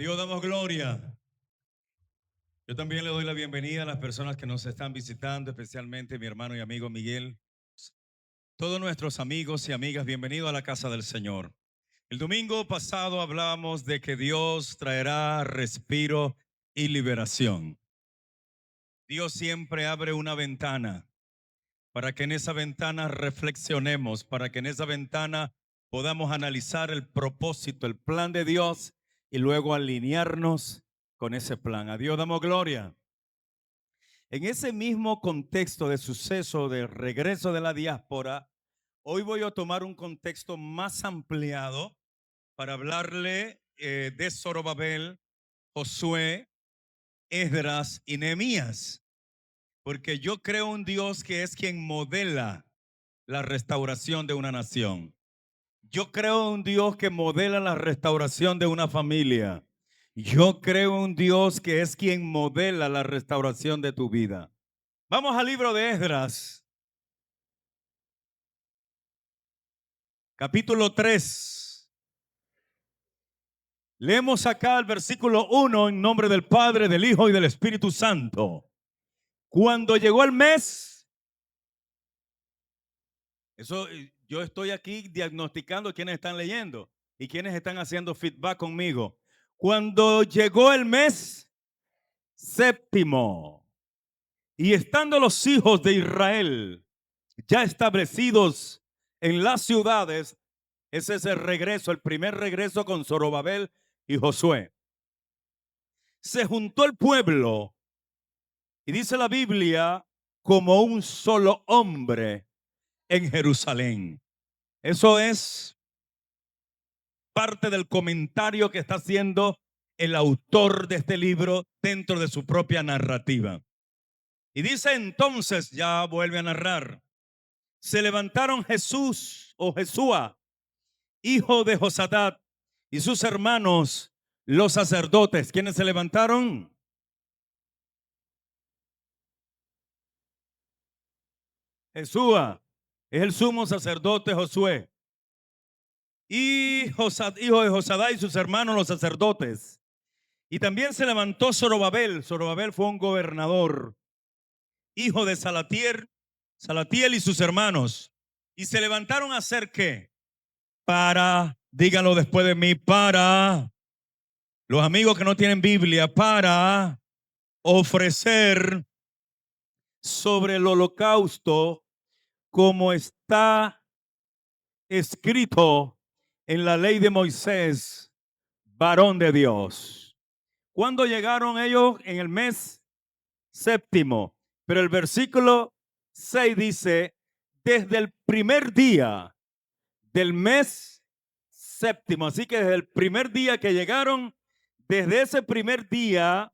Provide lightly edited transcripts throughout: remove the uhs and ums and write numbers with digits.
Dios damos gloria. Yo también le doy la bienvenida a las personas que nos están visitando, especialmente mi hermano y amigo Miguel. Todos nuestros amigos y amigas, bienvenidos a la casa del Señor. El domingo pasado hablábamos de que Dios traerá respiro y liberación. Dios siempre abre una ventana para que en esa ventana reflexionemos, para que en esa ventana podamos analizar el propósito, el plan de Dios y luego alinearnos con ese plan. A Dios damos gloria. En ese mismo contexto de suceso del regreso de la diáspora, hoy voy a tomar un contexto más ampliado para hablarle de Zorobabel, Josué, Esdras y Nehemías, porque yo creo un Dios que es quien modela la restauración de una nación. Yo creo un Dios que modela la restauración de una familia. Yo creo un Dios que es quien modela la restauración de tu vida. Vamos al libro de Esdras, capítulo 3. Leemos acá el versículo 1 en nombre del Padre, del Hijo y del Espíritu Santo. Cuando llegó el mes, yo estoy aquí diagnosticando quienes están leyendo y quienes están haciendo feedback conmigo. Cuando llegó el mes séptimo, y estando los hijos de Israel ya establecidos en las ciudades, ese es el regreso, el primer regreso con Zorobabel y Josué. Se juntó el pueblo y dice la Biblia como un solo hombre en Jerusalén. Eso es parte del comentario que está haciendo el autor de este libro dentro de su propia narrativa. Y dice entonces, ya vuelve a narrar, se levantaron Jesús o Jesúa, hijo de Josadat, y sus hermanos, los sacerdotes. ¿Quiénes se levantaron? Jesúa, es el sumo sacerdote Josué. Y hijo de Josadá y sus hermanos los sacerdotes. Y también se levantó Zorobabel. Zorobabel fue un gobernador, hijo de Salatiel y sus hermanos. Y se levantaron a hacer ¿qué? Díganlo después de mí, para los amigos que no tienen Biblia, para ofrecer sobre el holocausto como está escrito en la ley de Moisés, varón de Dios. ¿Cuándo llegaron ellos? En el mes séptimo. Pero el versículo 6 dice, desde el primer día del mes séptimo. Así que desde el primer día que llegaron, desde ese primer día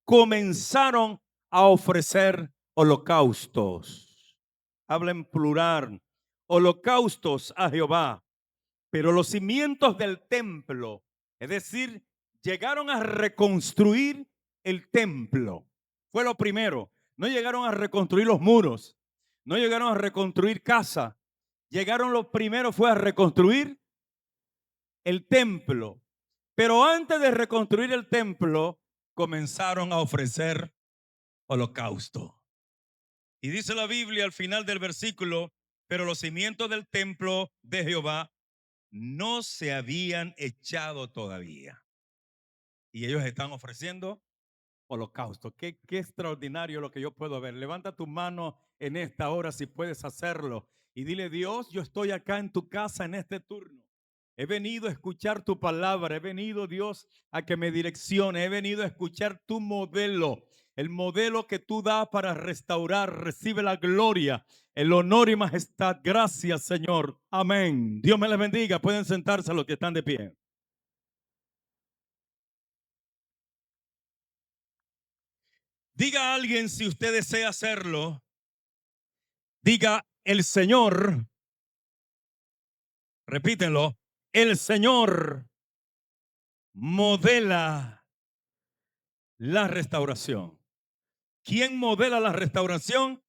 comenzaron a ofrecer holocaustos. Habla en plural, holocaustos a Jehová. Pero los cimientos del templo, es decir, llegaron a reconstruir el templo. Fue lo primero. No llegaron a reconstruir los muros, no llegaron a reconstruir casa. Llegaron, lo primero fue a reconstruir el templo. Pero antes de reconstruir el templo, comenzaron a ofrecer holocausto. Y dice la Biblia al final del versículo, pero los cimientos del templo de Jehová no se habían echado todavía. Y ellos están ofreciendo holocausto. Qué extraordinario lo que yo puedo ver. Levanta tu mano en esta hora si puedes hacerlo. Y dile, Dios, yo estoy acá en tu casa en este turno. He venido a escuchar tu palabra. He venido, Dios, a que me direccione. He venido a escuchar tu modelo. El modelo que tú das para restaurar. Recibe la gloria, el honor y majestad. Gracias, Señor. Amén. Dios me les bendiga. Pueden sentarse los que están de pie. Diga a alguien, si usted desea hacerlo, diga, el Señor, repítelo, el Señor modela la restauración. ¿Quién modela la restauración?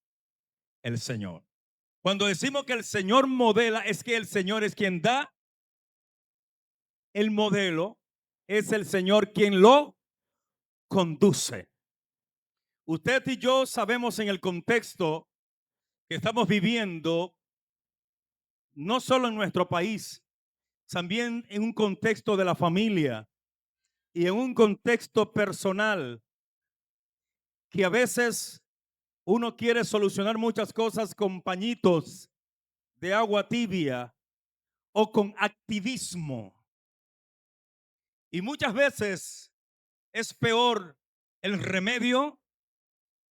El Señor. Cuando decimos que el Señor modela, es que el Señor es quien da el modelo, es el Señor quien lo conduce. Usted y yo sabemos en el contexto que estamos viviendo, no solo en nuestro país, también en un contexto de la familia y en un contexto personal, que a veces uno quiere solucionar muchas cosas con pañitos de agua tibia o con activismo. Y muchas veces es peor el remedio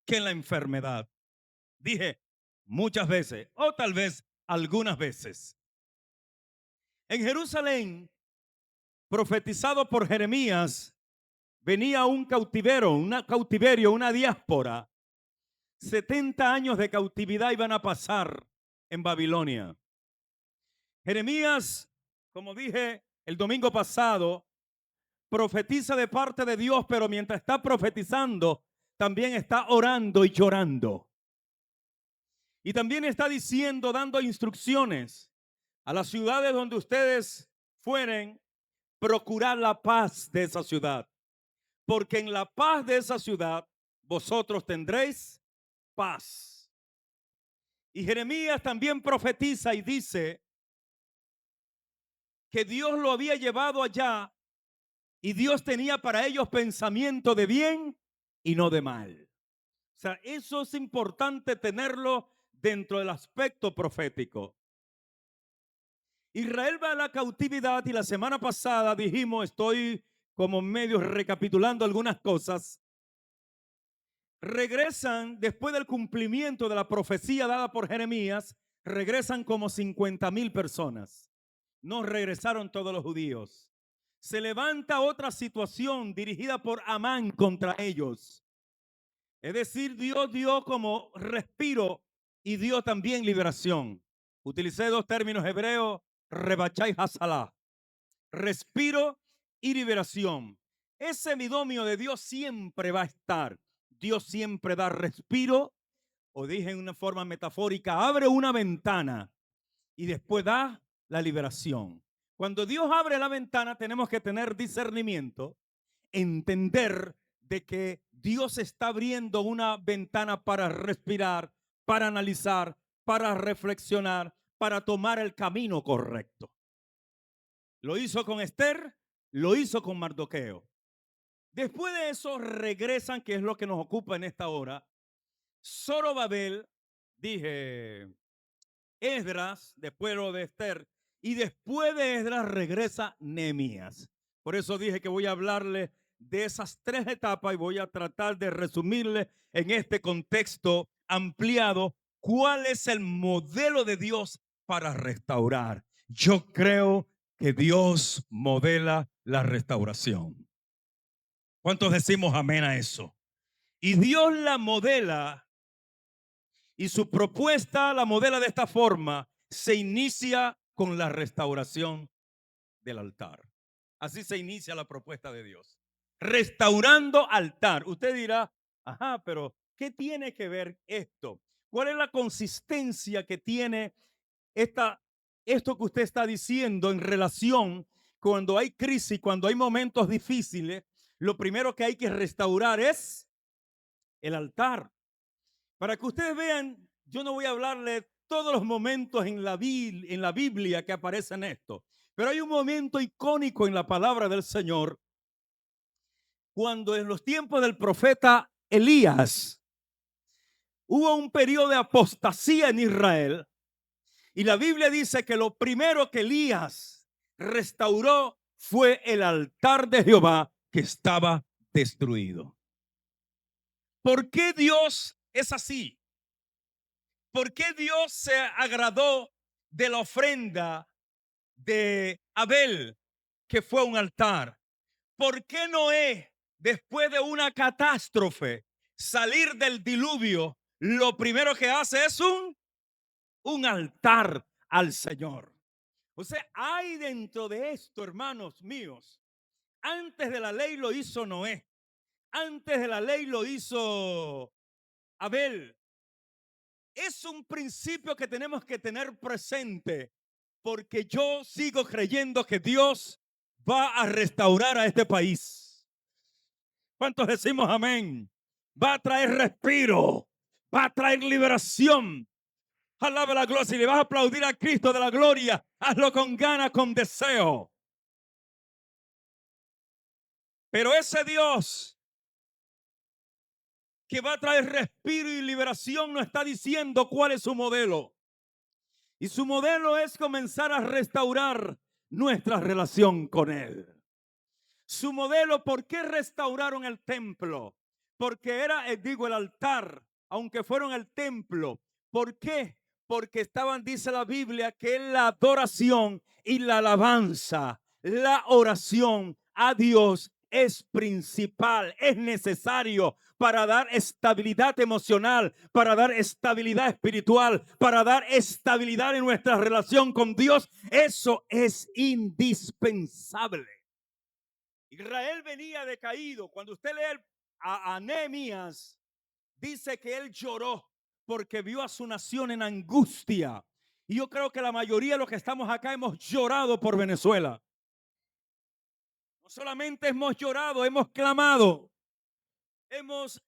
que la enfermedad. Dije muchas veces, o tal vez algunas veces. En Jerusalén, profetizado por Jeremías, venía un cautiverio, una diáspora. 70 años de cautividad iban a pasar en Babilonia. Jeremías, como dije el domingo pasado, profetiza de parte de Dios, pero mientras está profetizando, también está orando y llorando. Y también está diciendo, dando instrucciones a las ciudades donde ustedes fueren, procurar la paz de esa ciudad. Porque en la paz de esa ciudad, vosotros tendréis paz. Y Jeremías también profetiza y dice que Dios lo había llevado allá y Dios tenía para ellos pensamiento de bien y no de mal. O sea, eso es importante tenerlo dentro del aspecto profético. Israel va a la cautividad y la semana pasada dijimos, estoy como medio recapitulando algunas cosas. Regresan después del cumplimiento de la profecía dada por Jeremías, regresan como 50,000 personas. No regresaron todos los judíos. Se levanta otra situación dirigida por Amán contra ellos. Es decir, Dios dio como respiro y dio también liberación. Utilicé dos términos hebreos, rebachai hasalá, respiro y liberación. Ese binomio de Dios siempre va a estar. Dios siempre da respiro, o dije en una forma metafórica, abre una ventana y después da la liberación. Cuando Dios abre la ventana tenemos que tener discernimiento, entender de que Dios está abriendo una ventana para respirar, para analizar, para reflexionar, para tomar el camino correcto. Lo hizo con Esther, lo hizo con Mardoqueo. Después de eso regresan, que es lo que nos ocupa en esta hora. Zorobabel, dije, Esdras, después lo de Esther, y después de Esdras regresa Nehemías. Por eso dije que voy a hablarle de esas tres etapas y voy a tratar de resumirle en este contexto ampliado cuál es el modelo de Dios para restaurar. Yo creo que Dios modela la restauración. ¿Cuántos decimos amén a eso? Y Dios la modela, y su propuesta la modela de esta forma. Se inicia con la restauración del altar. Así se inicia la propuesta de Dios. Restaurando altar. Usted dirá, ajá, pero ¿qué tiene que ver esto? ¿Cuál es la consistencia que tiene esto que usted está diciendo en relación cuando hay crisis, cuando hay momentos difíciles? Lo primero que hay que restaurar es el altar. Para que ustedes vean, yo no voy a hablarle todos los momentos en la Biblia que aparecen esto, pero hay un momento icónico en la palabra del Señor cuando en los tiempos del profeta Elías hubo un periodo de apostasía en Israel y la Biblia dice que lo primero que Elías restauró fue el altar de Jehová que estaba destruido. ¿Por qué Dios es así? ¿Por qué Dios se agradó de la ofrenda de Abel, que fue un altar? ¿Por qué Noé, después de una catástrofe, salir del diluvio, lo primero que hace es un altar al Señor? O sea, hay dentro de esto, hermanos míos, antes de la ley lo hizo Noé, antes de la ley lo hizo Abel. Es un principio que tenemos que tener presente, porque yo sigo creyendo que Dios va a restaurar a este país. ¿Cuántos decimos amén? Va a traer respiro, va a traer liberación. Alaba la gloria. Si le vas a aplaudir a Cristo de la gloria, hazlo con ganas, con deseo. Pero ese Dios que va a traer respiro y liberación nos está diciendo cuál es su modelo. Y su modelo es comenzar a restaurar nuestra relación con Él. Su modelo, ¿por qué restauraron el templo? Porque era, digo, el altar, aunque fueron el templo. ¿Por qué? Porque estaban, dice la Biblia, que la adoración y la alabanza, la oración a Dios es principal, es necesario para dar estabilidad emocional, para dar estabilidad espiritual, para dar estabilidad en nuestra relación con Dios. Eso es indispensable. Israel venía decaído. Cuando usted lee a Nehemías, dice que él lloró porque vio a su nación en angustia. Y yo creo que la mayoría de los que estamos acá hemos llorado por Venezuela. No solamente hemos llorado, hemos clamado. Hemos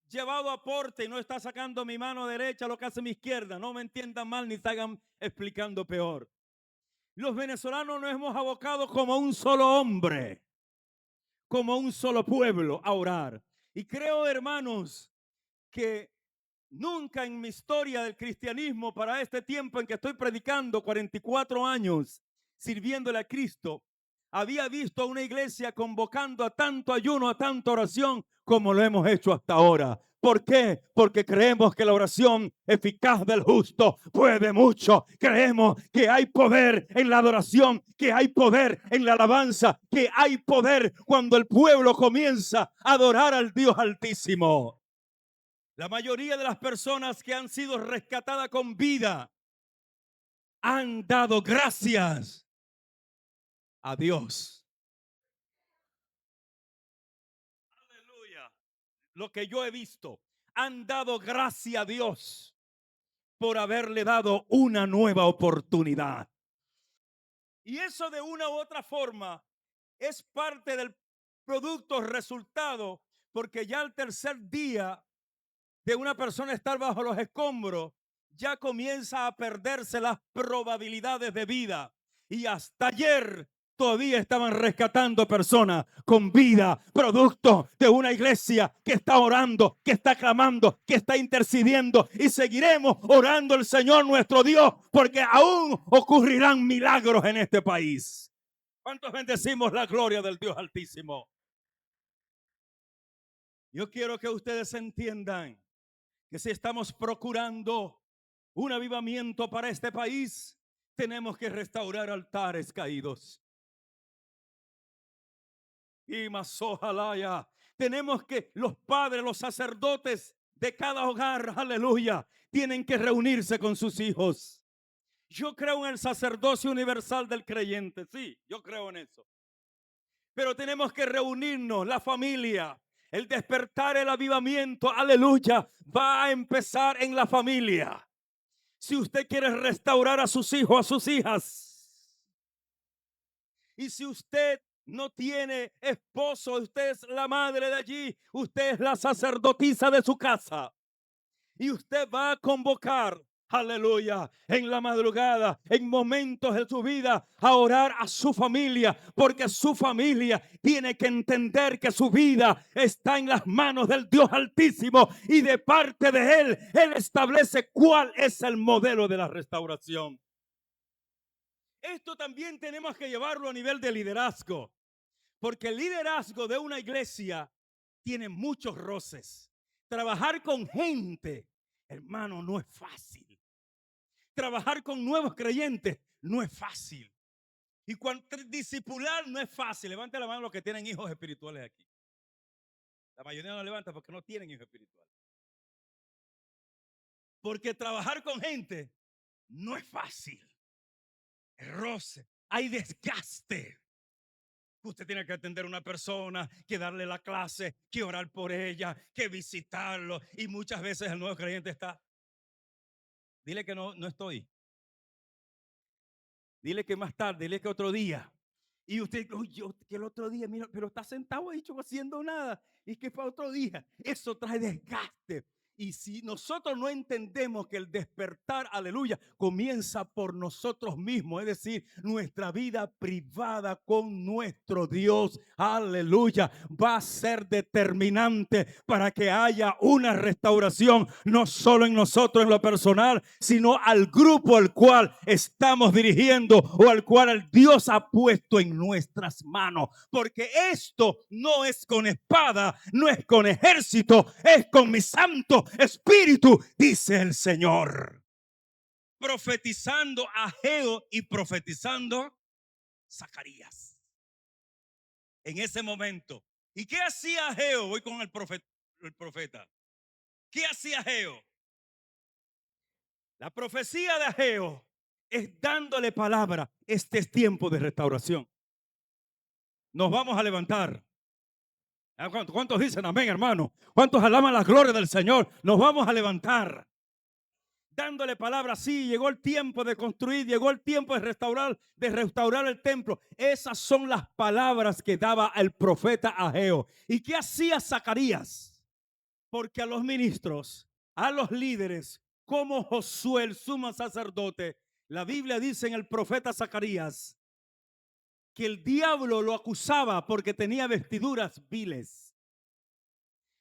llevado aporte y no está sacando mi mano derecha lo que hace mi izquierda. No me entiendan mal ni se hagan explicando peor. Los venezolanos nos hemos abocado como un solo hombre, como un solo pueblo a orar. Y creo, hermanos, que nunca en mi historia del cristianismo, para este tiempo en que estoy predicando 44 años sirviéndole a Cristo, había visto a una iglesia convocando a tanto ayuno, a tanta oración como lo hemos hecho hasta ahora. ¿Por qué? Porque creemos que la oración eficaz del justo puede mucho. Creemos que hay poder en la adoración, que hay poder en la alabanza, que hay poder cuando el pueblo comienza a adorar al Dios Altísimo. La mayoría de las personas que han sido rescatadas con vida han dado gracias a Dios. Aleluya. Lo que yo he visto, han dado gracias a Dios por haberle dado una nueva oportunidad. Y eso de una u otra forma es parte del producto resultado, porque ya el tercer día de una persona estar bajo los escombros, ya comienza a perderse las probabilidades de vida. Y hasta ayer todavía estaban rescatando personas con vida, producto de una iglesia que está orando, que está clamando, que está intercediendo. Y seguiremos orando al Señor nuestro Dios, porque aún ocurrirán milagros en este país. ¿Cuántos bendecimos la gloria del Dios Altísimo? Yo quiero que ustedes entiendan que si estamos procurando un avivamiento para este país, tenemos que restaurar altares caídos. Y más ojalá tenemos que los padres, los sacerdotes de cada hogar, aleluya, tienen que reunirse con sus hijos. Yo creo en el sacerdocio universal del creyente, sí, yo creo en eso. Pero tenemos que reunirnos, la familia. El despertar, el avivamiento, aleluya, va a empezar en la familia. Si usted quiere restaurar a sus hijos, a sus hijas, y si usted no tiene esposo, usted es la madre de allí, usted es la sacerdotisa de su casa, y usted va a convocar, aleluya, en la madrugada, en momentos de su vida, a orar a su familia, porque su familia tiene que entender que su vida está en las manos del Dios Altísimo, y de parte de Él establece cuál es el modelo de la restauración. Esto también tenemos que llevarlo a nivel de liderazgo, porque el liderazgo de una iglesia tiene muchos roces. Trabajar con gente, hermano, no es fácil. Trabajar con nuevos creyentes no es fácil. Y cuando discipular no es fácil. Levante la mano los que tienen hijos espirituales aquí. La mayoría no levanta porque no tienen hijos espirituales. Porque trabajar con gente no es fácil. Es roce, hay desgaste. Usted tiene que atender a una persona, que darle la clase, que orar por ella, que visitarlo. Y muchas veces el nuevo creyente está. Dile que no estoy. Dile que más tarde, dile que otro día. Y usted, "Uy, yo que el otro día, mira, pero está sentado ahí haciendo nada. Y que para otro día, eso trae desgaste. Y si nosotros no entendemos que el despertar, aleluya, comienza por nosotros mismos, es decir, nuestra vida privada con nuestro Dios, aleluya, va a ser determinante para que haya una restauración, no solo en nosotros en lo personal, sino al grupo al cual estamos dirigiendo o al cual el Dios ha puesto en nuestras manos. Porque esto no es con espada, no es con ejército, es con mi Santo Espíritu, dice el Señor. Profetizando Ageo y profetizando Zacarías. En ese momento. ¿Y qué hacía Ageo? Voy con el profeta. ¿Qué hacía Ageo? La profecía de Ageo es dándole palabra. Este es tiempo de restauración. Nos vamos a levantar. ¿Cuántos dicen amén, hermano? ¿Cuántos alaban la gloria del Señor? Nos vamos a levantar. Dándole palabra, sí, llegó el tiempo de construir, llegó el tiempo de restaurar el templo. Esas son las palabras que daba el profeta Ageo. ¿Y qué hacía Zacarías? Porque a los ministros, a los líderes, como Josué, el sumo sacerdote, la Biblia dice en el profeta Zacarías que el diablo lo acusaba porque tenía vestiduras viles.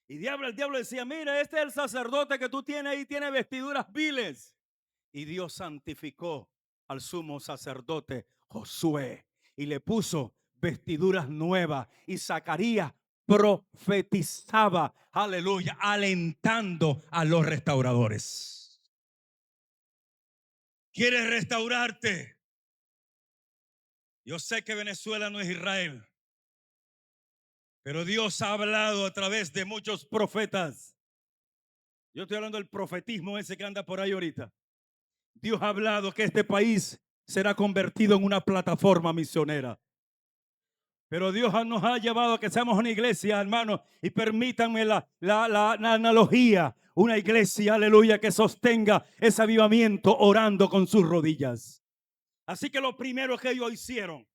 Y el diablo decía, mira, este es el sacerdote que tú tienes ahí, tiene vestiduras viles. Y Dios santificó al sumo sacerdote Josué y le puso vestiduras nuevas. Y Zacarías profetizaba, aleluya, alentando a los restauradores. ¿Quieres restaurarte? Yo sé que Venezuela no es Israel, pero Dios ha hablado a través de muchos profetas. Yo estoy hablando del profetismo ese que anda por ahí ahorita. Dios ha hablado que este país será convertido en una plataforma misionera. Pero Dios nos ha llevado a que seamos una iglesia, hermanos, y permítanme la analogía, una iglesia, aleluya, que sostenga ese avivamiento orando con sus rodillas. Así que lo primero que ellos hicieron,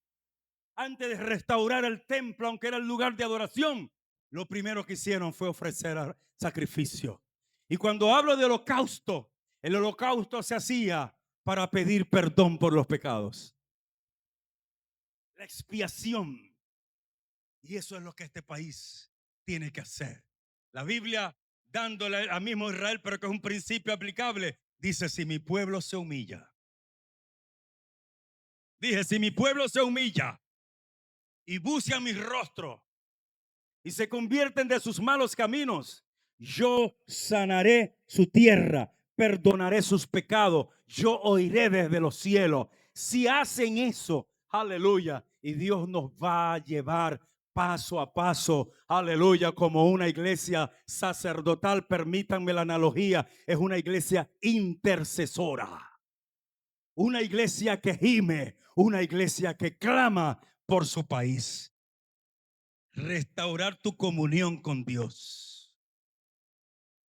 antes de restaurar el templo, aunque era el lugar de adoración, lo primero que hicieron fue ofrecer sacrificio. Y cuando hablo de holocausto, el holocausto se hacía para pedir perdón por los pecados. La expiación. Y eso es lo que este país tiene que hacer. La Biblia, dándole al mismo Israel, pero que es un principio aplicable, dice, si mi pueblo se humilla. Dije, si mi pueblo se humilla y busca mi rostro y se convierten de sus malos caminos, yo sanaré su tierra, perdonaré sus pecados, yo oiré desde los cielos. Si hacen eso, aleluya, y Dios nos va a llevar paso a paso, aleluya, como una iglesia sacerdotal, permítanme la analogía, es una iglesia intercesora, una iglesia que gime, una iglesia que clama por su país. Restaurar tu comunión con Dios,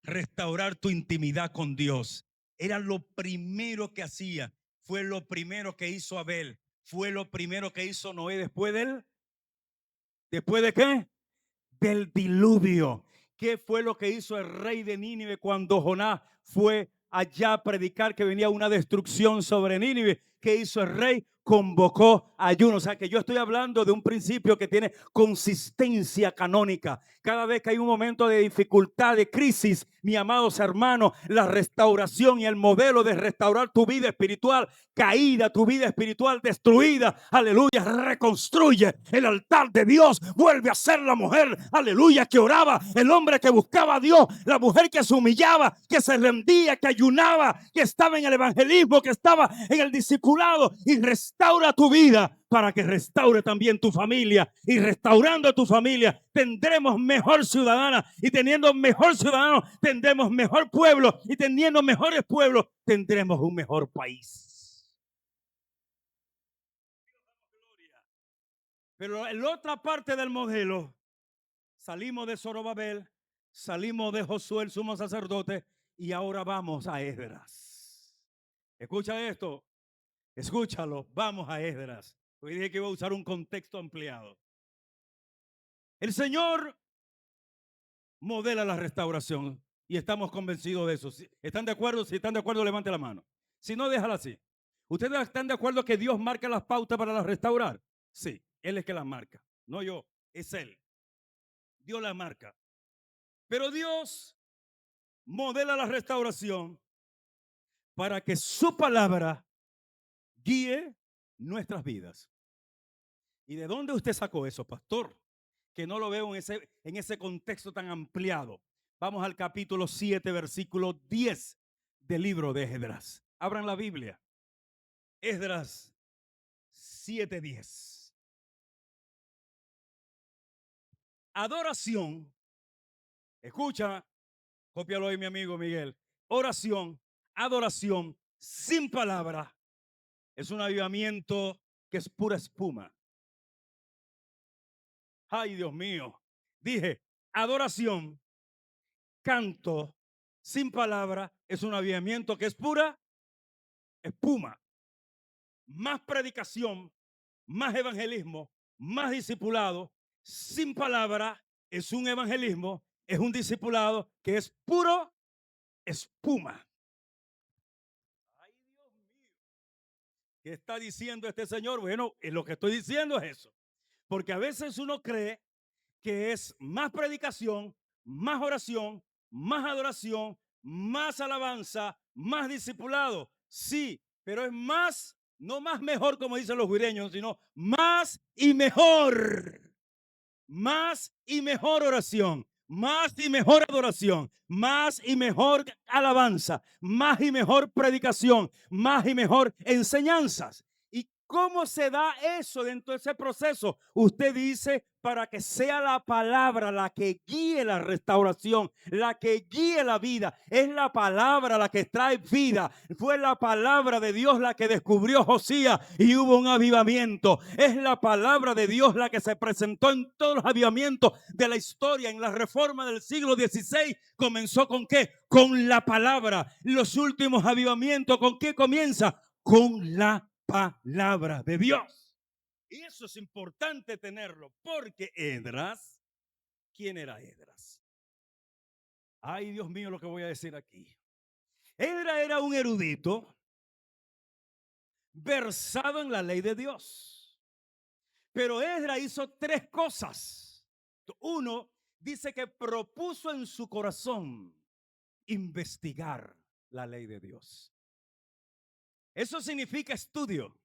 restaurar tu intimidad con Dios, era lo primero que hacía, fue lo primero que hizo Abel, fue lo primero que hizo Noé después de él. ¿Después de qué? Del diluvio. ¿Qué fue lo que hizo el rey de Nínive cuando Jonás fue allá a predicar que venía una destrucción sobre Nínive? ¿Qué hizo el rey? Convocó ayuno. O sea que yo estoy hablando de un principio que tiene consistencia canónica. Cada vez que hay un momento de dificultad, de crisis, mis amados hermanos, la restauración y el modelo de restaurar tu vida espiritual caída, tu vida espiritual destruida, aleluya, reconstruye el altar de Dios, vuelve a ser la mujer, aleluya, que oraba, el hombre que buscaba a Dios, la mujer que se humillaba, que se rendía, que ayunaba, que estaba en el evangelismo, que estaba en el discipulado, y restaura tu vida para que restaure también tu familia, y restaurando tu familia tendremos mejor ciudadana, y teniendo mejor ciudadano tendremos mejor pueblo, y teniendo mejores pueblos tendremos un mejor país. Pero en la otra parte del modelo, salimos de Zorobabel, salimos de Josué, el sumo sacerdote, y ahora vamos a Esdras. Escucha esto, escúchalo, vamos a Esdras. Hoy dije que iba a usar un contexto ampliado. El Señor modela la restauración y estamos convencidos de eso. ¿Están de acuerdo? Si están de acuerdo, levante la mano. Si no, déjala así. ¿Ustedes están de acuerdo que Dios marca las pautas para la restaurar? Sí, Él es que las marca, no yo, es Él. Dios las marca. Pero Dios modela la restauración para que su palabra guíe nuestras vidas. ¿Y de dónde usted sacó eso, pastor? Que no lo veo en ese contexto tan ampliado. Vamos al capítulo 7, versículo 10 del libro de Esdras. Abran la Biblia. Esdras 7:10. Adoración. Escucha, cópialo ahí mi amigo Miguel. Oración, adoración sin palabra es un avivamiento que es pura espuma. Ay, Dios mío. Dije, adoración, canto sin palabra es un avivamiento que es pura espuma. Más predicación, más evangelismo, más discipulado sin palabra es un evangelismo, es un discipulado que es puro espuma. Ay, Dios mío. ¿Qué está diciendo este señor? Bueno, lo que estoy diciendo es eso. Porque a veces uno cree que es más predicación, más oración, más adoración, más alabanza, más discipulado. Sí, pero es más, no más mejor como dicen los guireños, sino más y mejor. Más y mejor oración, más y mejor adoración, más y mejor alabanza, más y mejor predicación, más y mejor enseñanzas. ¿Y cómo se da eso dentro de ese proceso? Usted dice para que sea la palabra la que guíe la restauración, la que guíe la vida. Es la palabra la que trae vida. Fue la palabra de Dios la que descubrió Josías y hubo un avivamiento. Es la palabra de Dios la que se presentó en todos los avivamientos de la historia. En la reforma del siglo XVI comenzó ¿con qué? Con la palabra. Los últimos avivamientos, ¿con qué comienza? Con la palabra de Dios. Y eso es importante tenerlo, porque Esdras, ¿quién era Esdras? Ay, Dios mío, lo que voy a decir aquí. Esdras era un erudito versado en la ley de Dios. Pero Esdras hizo tres cosas. Uno, dice que propuso en su corazón investigar la ley de Dios. Eso significa estudio.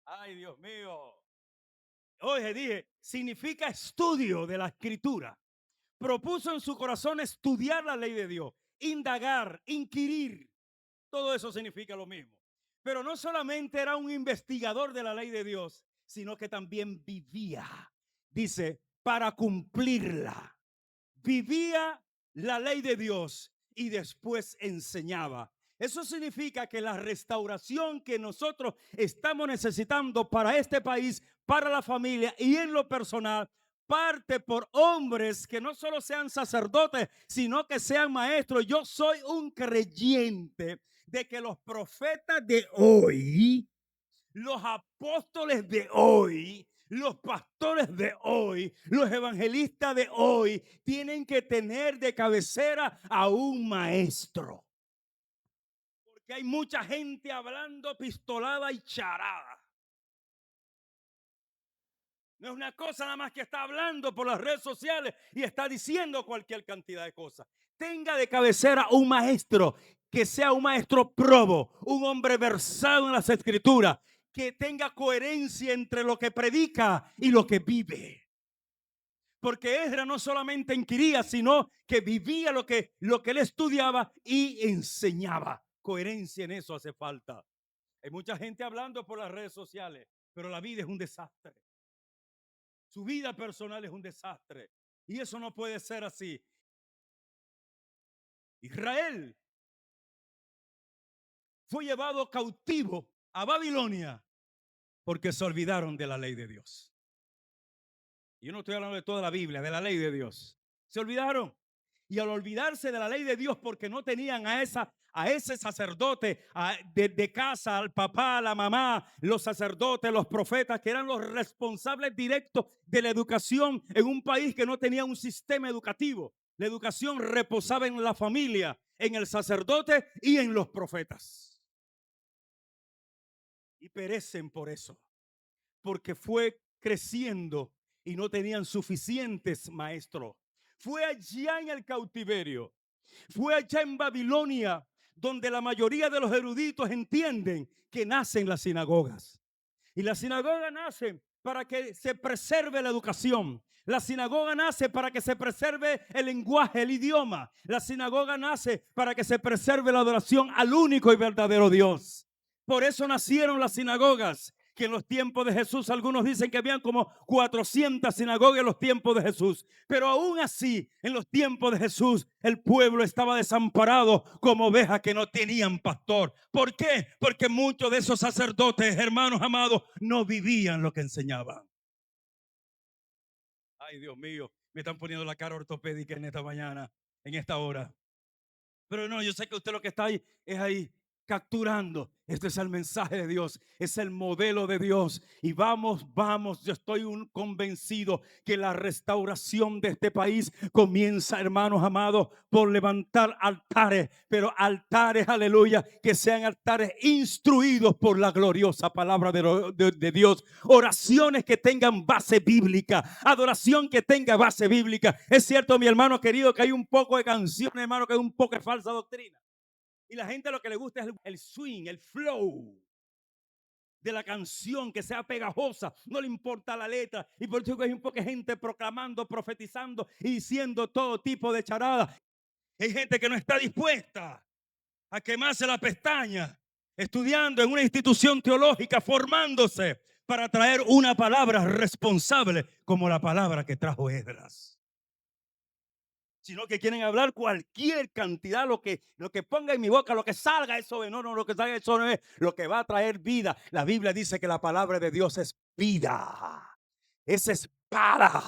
Ay, Dios mío. Oye, dije, significa estudio de la escritura. Propuso en su corazón estudiar la ley de Dios, indagar, inquirir. Todo eso significa lo mismo. Pero no solamente era un investigador de la ley de Dios, sino que también vivía, dice, para cumplirla. Vivía la ley de Dios y después enseñaba. Eso significa que la restauración que nosotros estamos necesitando para este país, para la familia y en lo personal, parte por hombres que no solo sean sacerdotes, sino que sean maestros. Yo soy un creyente de que los profetas de hoy, los apóstoles de hoy, los pastores de hoy, los evangelistas de hoy tienen que tener de cabecera a un maestro. Porque hay mucha gente hablando pistolada y charada. No es una cosa nada más que está hablando por las redes sociales y está diciendo cualquier cantidad de cosas. Tenga de cabecera un maestro, que sea un maestro probo, un hombre versado en las escrituras, que tenga coherencia entre lo que predica y lo que vive. Porque Esdras no solamente inquiría, sino que vivía lo que él estudiaba y enseñaba. Coherencia en eso hace falta. Hay mucha gente hablando por las redes sociales, pero la vida es un desastre. Su vida personal es un desastre. Y eso no puede ser así. Israel fue llevado cautivo a Babilonia porque se olvidaron de la ley de Dios. Yo no estoy hablando de toda la Biblia, de la ley de Dios. Se olvidaron. Y al olvidarse de la ley de Dios porque no tenían a ese sacerdote de casa, al papá, a la mamá, los sacerdotes, los profetas, que eran los responsables directos de la educación en un país que no tenía un sistema educativo. La educación reposaba en la familia, en el sacerdote y en los profetas. Y perecen por eso, porque fue creciendo y no tenían suficientes maestros. Fue allá en el cautiverio, fue allá en Babilonia, donde la mayoría de los eruditos entienden que nacen las sinagogas. Y la sinagoga nace para que se preserve la educación. La sinagoga nace para que se preserve el lenguaje, el idioma. La sinagoga nace para que se preserve la adoración al único y verdadero Dios. Por eso nacieron las sinagogas, que en los tiempos de Jesús, algunos dicen que habían como 400 sinagogas en los tiempos de Jesús. Pero aún así, en los tiempos de Jesús, el pueblo estaba desamparado como ovejas que no tenían pastor. ¿Por qué? Porque muchos de esos sacerdotes, hermanos amados, no vivían lo que enseñaban. Ay, Dios mío, me están poniendo la cara ortopédica en esta mañana, en esta hora. Pero no, yo sé que usted lo que está ahí es ahí capturando. Este es el mensaje de Dios, es el modelo de Dios. Y vamos, yo estoy convencido que la restauración de este país comienza, hermanos amados, por levantar altares, pero altares, aleluya, que sean altares instruidos por la gloriosa palabra de Dios. Oraciones que tengan base bíblica, adoración que tenga base bíblica. Es cierto, mi hermano querido, que hay un poco de canciones, hermano, que hay un poco de falsa doctrina. Y la gente lo que le gusta es el swing, el flow de la canción, que sea pegajosa, no le importa la letra. Y por eso hay un poco de gente proclamando, profetizando y diciendo todo tipo de charadas. Hay gente que no está dispuesta a quemarse la pestaña, estudiando en una institución teológica, formándose para traer una palabra responsable como la palabra que trajo Esdras. Sino que quieren hablar cualquier cantidad, lo que ponga en mi boca, lo que salga, eso es. No, lo que salga, eso no es lo que va a traer vida. La Biblia dice que la palabra de Dios es vida, es espada,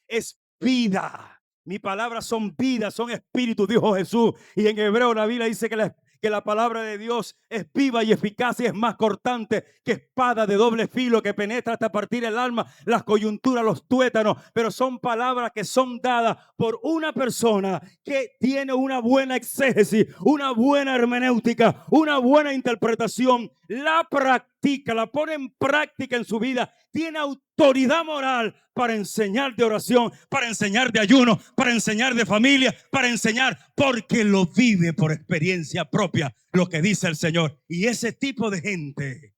es vida. Mis palabras son vida, son espíritu, dijo Jesús. Y en hebreo la Biblia dice que la palabra de Dios es viva y eficaz y es más cortante que espada de doble filo, que penetra hasta partir el alma, las coyunturas, los tuétanos. Pero son palabras que son dadas por una persona que tiene una buena exégesis, una buena hermenéutica, una buena interpretación, la practica, la pone en práctica en su vida, tiene autoridad moral para enseñar de oración, para enseñar de ayuno, para enseñar de familia, para enseñar porque lo vive por experiencia propia, lo que dice el Señor. Y ese tipo de gente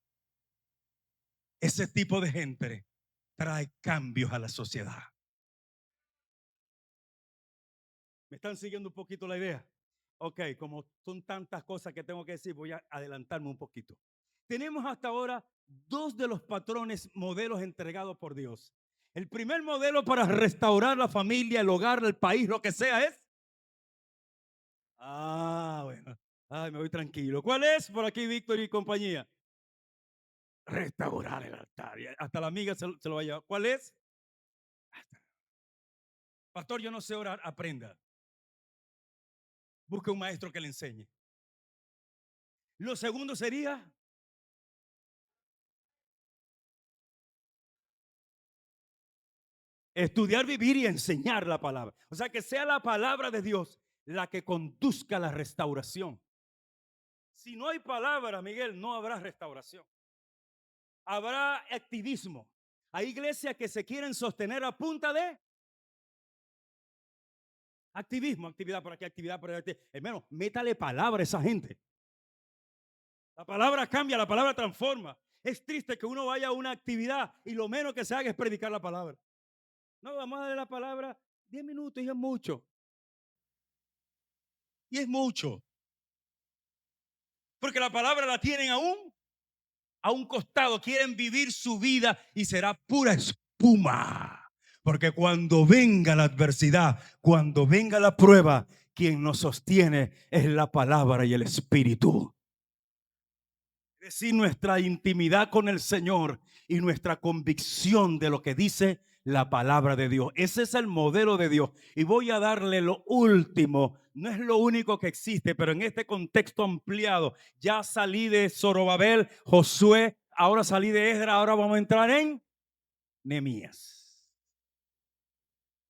trae cambios a la sociedad. ¿Me están siguiendo un poquito la idea? Ok, como son tantas cosas que tengo que decir, voy a adelantarme un poquito. Tenemos hasta ahora dos de los patrones, modelos entregados por Dios. El primer modelo para restaurar la familia, el hogar, el país, lo que sea es. Bueno. Ay, me voy tranquilo. ¿Cuál es? Por aquí, Víctor y compañía. Restaurar el altar. Hasta la amiga se lo va a llevar. ¿Cuál es? Pastor, yo no sé orar. Aprenda. Busque un maestro que le enseñe. Lo segundo sería estudiar, vivir y enseñar la palabra. O sea, que sea la palabra de Dios la que conduzca a la restauración. Si no hay palabra, Miguel, no habrá restauración. Habrá activismo. Hay iglesias que se quieren sostener a punta de activismo, actividad por aquí, actividad por aquí. Hermano, métale palabra a esa gente. La palabra cambia, la palabra transforma. Es triste que uno vaya a una actividad y lo menos que se haga es predicar la palabra. No, vamos a darle la palabra 10 minutos y es mucho. Y es mucho. Porque la palabra la tienen a un costado. Quieren vivir su vida y será pura espuma. Porque cuando venga la adversidad, cuando venga la prueba, quien nos sostiene es la palabra y el Espíritu. Es decir, nuestra intimidad con el Señor y nuestra convicción de lo que dice la palabra de Dios. Ese es el modelo de Dios. Y voy a darle lo último. No es lo único que existe, pero en este contexto ampliado, ya salí de Zorobabel, Josué, ahora salí de Esdras, ahora vamos a entrar en Nehemías.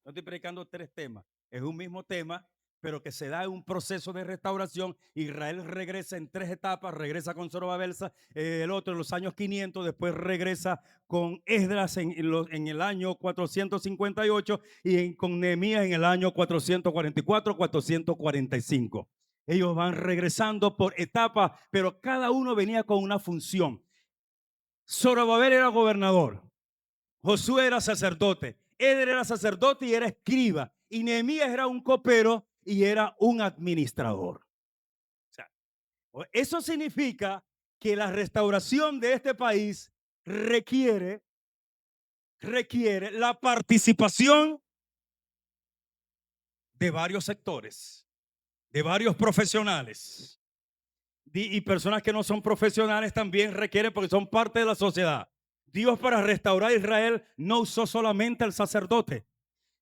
No estoy predicando tres temas, es un mismo tema, pero que se da en un proceso de restauración. Israel regresa en tres etapas, regresa con Zorobabel, el otro en los años 500, después regresa con Esdras en el año 458 y con Nehemías en el año 444, 445. Ellos van regresando por etapas, pero cada uno venía con una función. Zorobabel era gobernador, Josué era sacerdote, Esdras era sacerdote y era escriba, y Nehemías era un copero y era un administrador. O sea, eso significa que la restauración de este país requiere la participación de varios sectores, de varios profesionales y personas que no son profesionales también requieren, porque son parte de la sociedad. Dios, para restaurar a Israel, no usó solamente al sacerdote.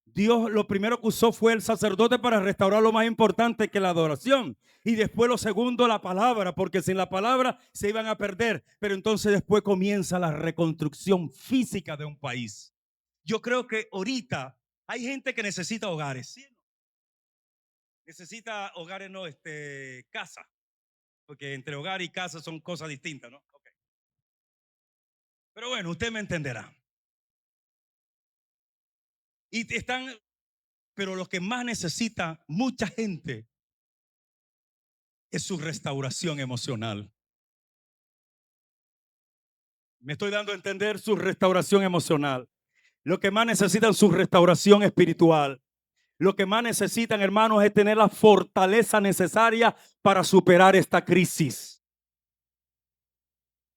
Dios lo primero que usó fue el sacerdote para restaurar lo más importante, que la adoración. Y después lo segundo, la palabra, porque sin la palabra se iban a perder. Pero entonces después comienza la reconstrucción física de un país. Yo creo que ahorita hay gente que necesita hogares. ¿Sí? Necesita hogares, no, casa. Porque entre hogar y casa son cosas distintas, ¿no? Okay. Pero bueno, usted me entenderá. Y están, pero lo que más necesita mucha gente es su restauración emocional. Me estoy dando a entender, su restauración emocional. Lo que más necesitan es su restauración espiritual. Lo que más necesitan, hermanos, es tener la fortaleza necesaria para superar esta crisis.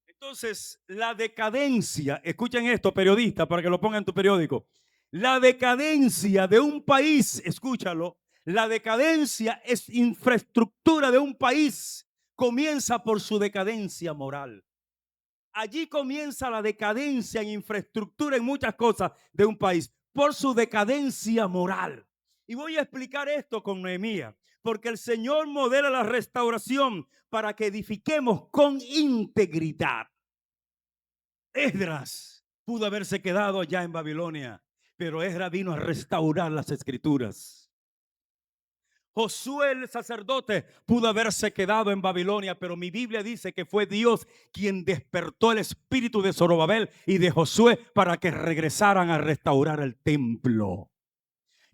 Entonces, la decadencia, escuchen esto, periodistas, para que lo pongan en tu periódico. La decadencia de un país, escúchalo, la decadencia es infraestructura de un país. Comienza por su decadencia moral. Allí comienza la decadencia en infraestructura, en muchas cosas de un país, por su decadencia moral. Y voy a explicar esto con Nehemías, porque el Señor modela la restauración para que edifiquemos con integridad. Esdras pudo haberse quedado allá en Babilonia, pero Esdras vino a restaurar las escrituras. Josué el sacerdote pudo haberse quedado en Babilonia, pero mi Biblia dice que fue Dios quien despertó el espíritu de Zorobabel y de Josué para que regresaran a restaurar el templo.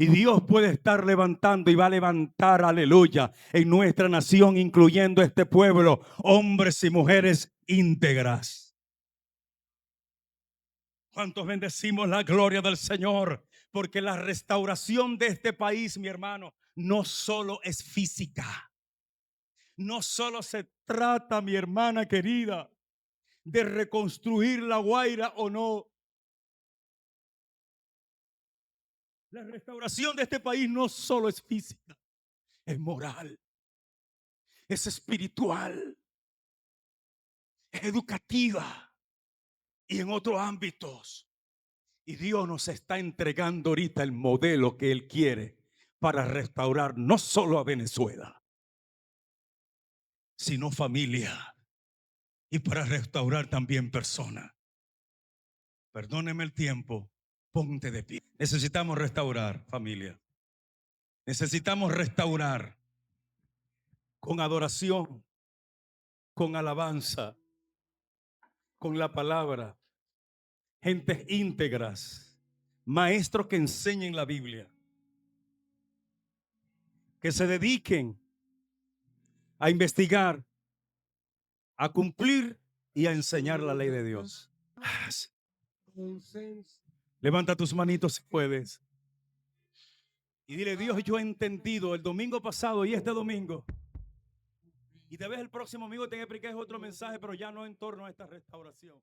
Y Dios puede estar levantando y va a levantar, aleluya, en nuestra nación, incluyendo este pueblo, hombres y mujeres íntegras. ¿Cuántos bendecimos la gloria del Señor? Porque la restauración de este país, mi hermano, no solo es física. No solo se trata, mi hermana querida, de reconstruir La Guaira o no. La restauración de este país no solo es física, es moral, es espiritual, es educativa y en otros ámbitos. Y Dios nos está entregando ahorita el modelo que Él quiere para restaurar no solo a Venezuela, sino familia, y para restaurar también personas. Perdóneme el tiempo, ponte de pie. Necesitamos restaurar, familia. Necesitamos restaurar con adoración, con alabanza, con la palabra. Gentes íntegras, maestros que enseñen la Biblia, que se dediquen a investigar, a cumplir y a enseñar la ley de Dios. Levanta tus manitos si puedes y dile: Dios, yo he entendido el domingo pasado y este domingo, y tal vez el próximo domingo te expliqué otro mensaje, pero ya no en torno a esta restauración.